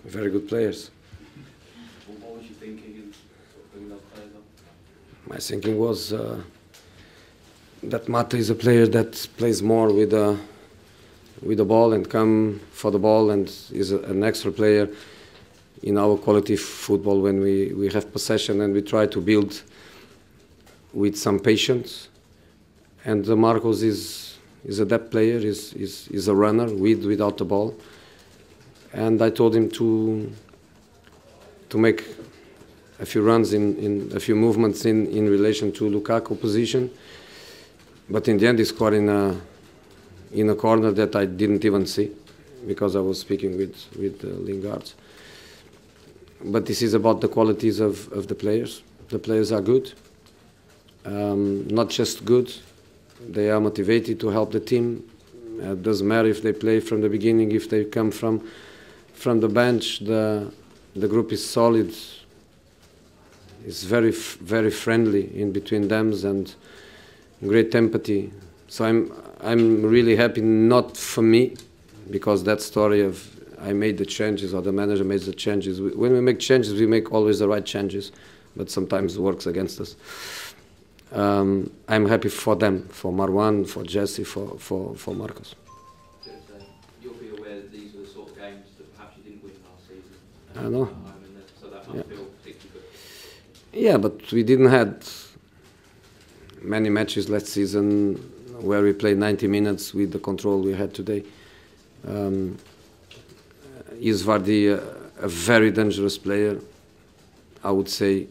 Very good players. What was you thinking in sort of bringing those players on? My thinking was that Mata is a player that plays more with the ball and come for the ball, and is an extra player in our quality football when we have possession and we try to build with some patience. And Marcos is a depth player, is a runner without the ball. And I told him to make a few runs in a few movements in relation to Lukaku position. But in the end, he scored in a corner that I didn't even see, because I was speaking with Lingard. But this is about the qualities of the players. The players are good, not just good. They are motivated to help the team. It doesn't matter if they play from the beginning, if they come from the bench. The group is solid. It's very friendly in between them, and great empathy. So I'm really happy, not for me, because that story of I made the changes or the manager made the changes. When we make changes, we make always the right changes, but sometimes it works against us. I'm happy for them, for Marwan, for Jesse, for Marcos. You'll be aware that these are the sort of games that perhaps you didn't win last season. I know. So that must feel particularly good. Yeah, but we didn't had many matches last season where we played 90 minutes with the control we had today. Is Vardy a very dangerous player? I would say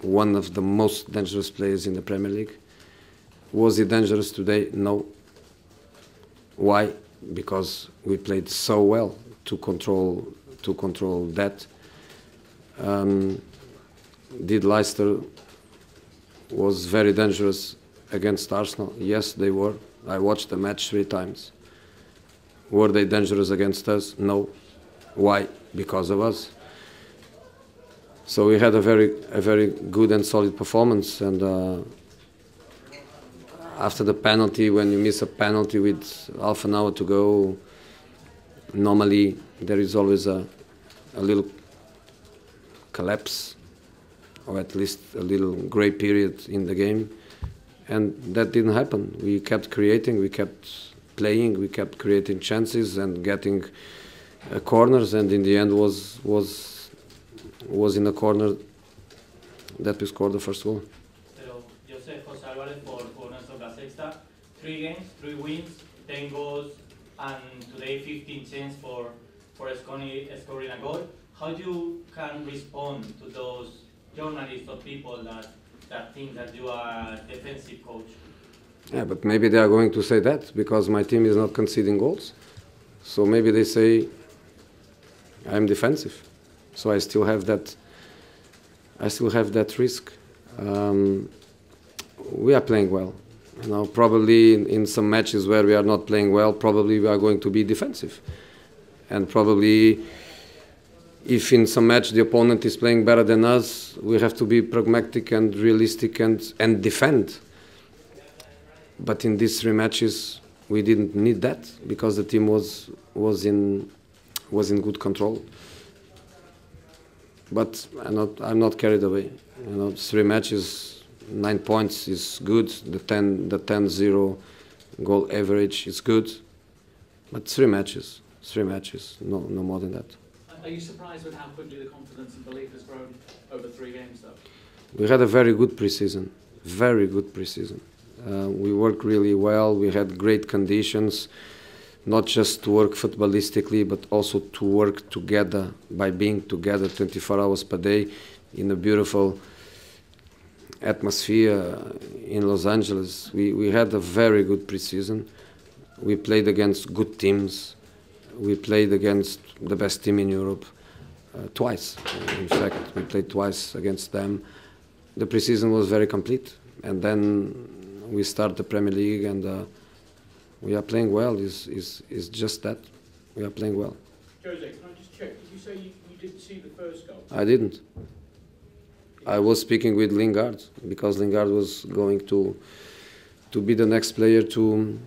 one of the most dangerous players in the Premier League. Was he dangerous today? No. Why? Because we played so well to control that. Did Leicester was very dangerous against Arsenal? Yes, they were. I watched the match 3 times. Were they dangerous against us? No. Why? Because of us. So we had a very good and solid performance. And after the penalty, when you miss a penalty with half an hour to go, normally there is always a little collapse, or at least a little grey period in the game. And that didn't happen. We kept creating, we kept playing, we kept creating chances and getting corners, and in the end was in the corner that we scored the first goal. Pero Jose Álvarez for nuestro La Sexta, 3 games, 3 wins, 10 goals, and today 15 chances for scoring a goal. How do you can respond to those journalists or people that think that you are a defensive coach? Yeah, but maybe they are going to say that because my team is not conceding goals. So maybe they say I'm defensive. So I still have that. I still have that risk. We are playing well. You know, probably in some matches where we are not playing well, probably we are going to be defensive, and probably if in some match the opponent is playing better than us, we have to be pragmatic and realistic and defend. But in these 3 matches, we didn't need that because the team was in good control. But I'm not carried away. You know, 3 matches, 9 points is good. The 10-0 goal average is good. But 3 matches, no more than that. Are you surprised with how quickly the confidence and belief has grown over 3 games, though? We had a very good preseason. We worked really well. We had great conditions, not just to work footballistically, but also to work together by being together 24 hours per day in a beautiful atmosphere in Los Angeles. We had a very good preseason. We played against good teams. We played against the best team in Europe twice. In fact, we played twice against them. The preseason was very complete, and then we start the Premier League, and we are playing well. Is just that we are playing well. Jose, can I just check? Did you say you didn't see the first goal? I didn't. I was speaking with Lingard because Lingard was going to be the next player to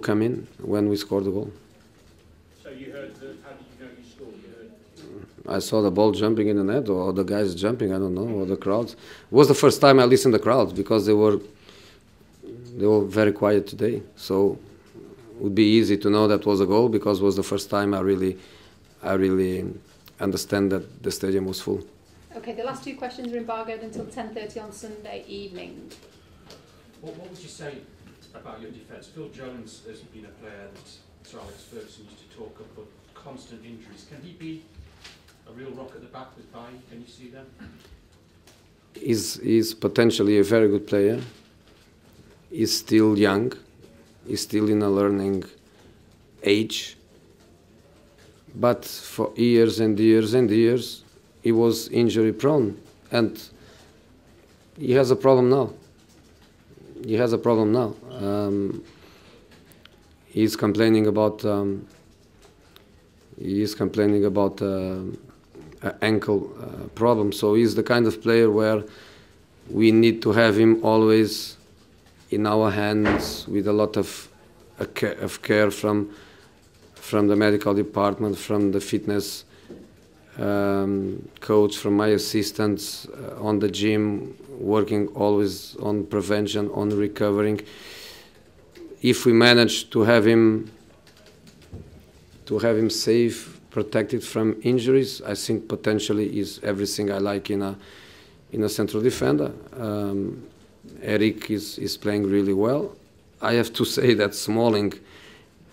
come in when we scored the goal. So you heard how did you know out you scored? You heard? I saw the ball jumping in the net, or the guys jumping, I don't know, or the crowds. It was the first time I listened to the crowds, because they were very quiet today. So it would be easy to know that was a goal, because it was the first time I really understand that the stadium was full. Okay, the last two questions are embargoed until 10:30 on Sunday evening. What would you say about your defence? Phil Jones has been a player that Sir Alex Ferguson used to talk of, but constant injuries. Can he be a real rock at the back with Bailly? Can you see them? He's potentially a very good player. He's still young. He's still in a learning age. But for years and years and years, he was injury prone. And he has a problem now. He has a problem now. He's complaining about ankle problem. So he's the kind of player where we need to have him always in our hands, with a lot of care from the medical department, from the fitness coach, from my assistants on the gym, working always on prevention, on recovering. If we manage to have him safe, protected from injuries, I think potentially is everything I like in a central defender. Eric is playing really well. I have to say that Smalling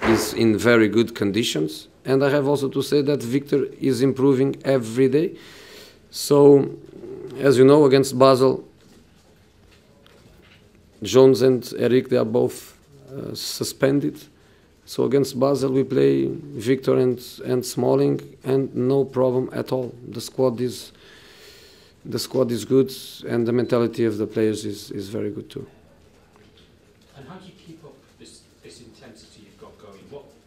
is in very good conditions, and I have also to say that Victor is improving every day. So, as you know, against Basel, Jones and Eric, they are both suspended. So against Basel we play Victor and Smalling, and no problem at all. The squad is good, and the mentality of the players is very good too. And how do you keep up this intensity you've got going?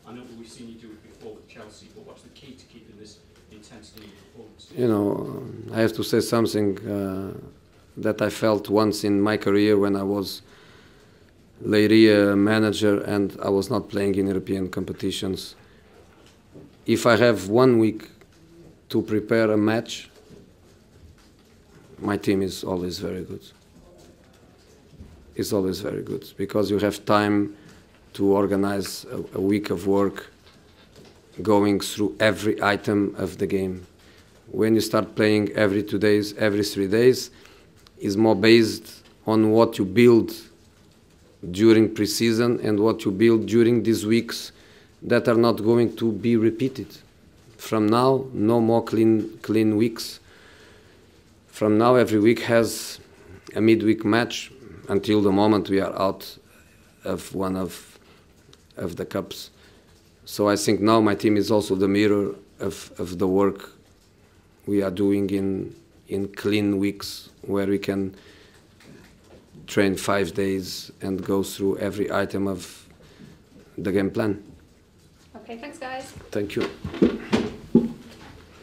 I know we've seen you do it before with Chelsea, but what's the key to keeping this intensity in your performance? You know, I have to say something that I felt once in my career when I was Leiria manager and I was not playing in European competitions. If I have 1 week to prepare a match, my team is always very good. It's always very good, because you have time to organize a week of work, going through every item of the game. When you start playing every 2 days, every 3 days, is more based on what you build during preseason and what you build during these weeks that are not going to be repeated. From now, no more clean weeks. From now, every week has a midweek match until the moment we are out of one of the cups. So I think now my team is also the mirror of the work we are doing in clean weeks, where we can train 5 days and go through every item of the game plan. Okay, thanks guys. Thank you.